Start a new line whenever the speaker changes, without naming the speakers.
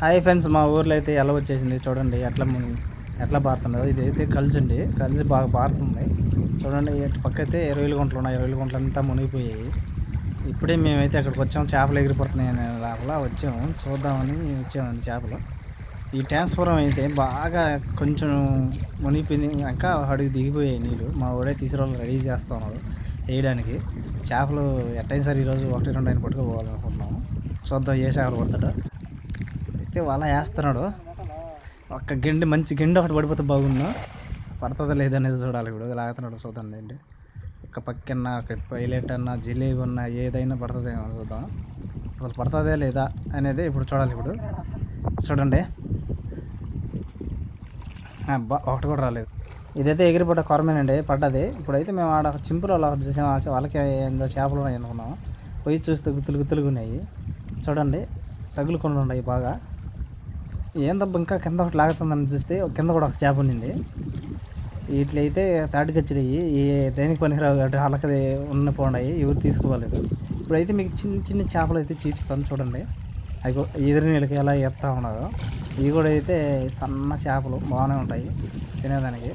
Hi friends, మా ఊర్లో అయితే ఎలా వచ్చేసింది చూడండి. ఎట్లా పారుతుందో. ఇదైతే కలిసి అండి, కలిసి బాగా పారుతుంది చూడండి. ఇటు పక్క అయితే రొయ్యల గుంటలు ఉన్నాయి, రొయ్యల గుంటలు అంతా మునిగిపోయాయి. ఇప్పుడే మేమైతే అక్కడికి వచ్చాము, చేపలు ఎగిరిపోతున్నాయి అనే లోపల వచ్చాము, చూద్దామని వచ్చామండి. చేపలు ఈ ట్రాన్స్ఫారం అయితే బాగా కొంచెం మునిగిపోయింది, ఇంకా అడుగు దిగిపోయాయి నీళ్ళు. మా ఊడే తీసుకురావాలి, రెడీ చేస్తా ఉన్నారు వేయడానికి. చేపలు ఎట్టయినా సరే ఈరోజు 1-2 అయిన పట్టుకోవాలనుకుంటున్నాము. చూద్దాం ఏ చేపలు పడతాడో. అయితే వల వేస్తున్నాడు. ఒక్క మంచి గిండి ఒకటి పడిపోతే బాగుండు. పడుతుందా లేదనేది చూడాలి. ఇప్పుడు లాగుతున్నాడు, చూద్దాం ఏంటి. ఒక పక్కన ఒక పైలెట్ అన్నా, జిలేబీ అన్నా ఏదైనా పడుతుందేమో చూద్దాం. అసలు పడుతుందా లేదా అనేది ఇప్పుడు చూడాలి. ఇప్పుడు చూడండి, అబ్బా ఒకటి కూడా రాలేదు. ఇదైతే ఎగిరిపడ్డ కొరమేనండి, పడ్డది. ఇప్పుడైతే మేము ఆడ చింపులో వాళ్ళకి ఏందో చేపలు ఉన్నాయి అనుకున్నాము. పోయి చూస్తే గుత్తులుగా ఉన్నాయి చూడండి, తగులుకొని ఉన్నాయి బాగా. ఏందబ్బా ఇంకా కింద ఒకటి లాగుతుందని చూస్తే కింద కూడా ఒక చేప ఉండింది. వీటిలైతే తాటికొచ్చినాయి, ఈ దేనికి పనికిరావు కాబట్టి వాళ్ళకి ఉన్న పోండాయి, ఎవరు తీసుకోలేదు. ఇప్పుడైతే మీకు చిన్న చేపలు అయితే చూపిస్తాను చూడండి. అవి ఎదురు నీళ్ళకి ఎలా ఎత్తా ఉన్నారో. ఇవి కూడా అయితే సన్న చేపలు బాగానే ఉంటాయి తినేదానికి.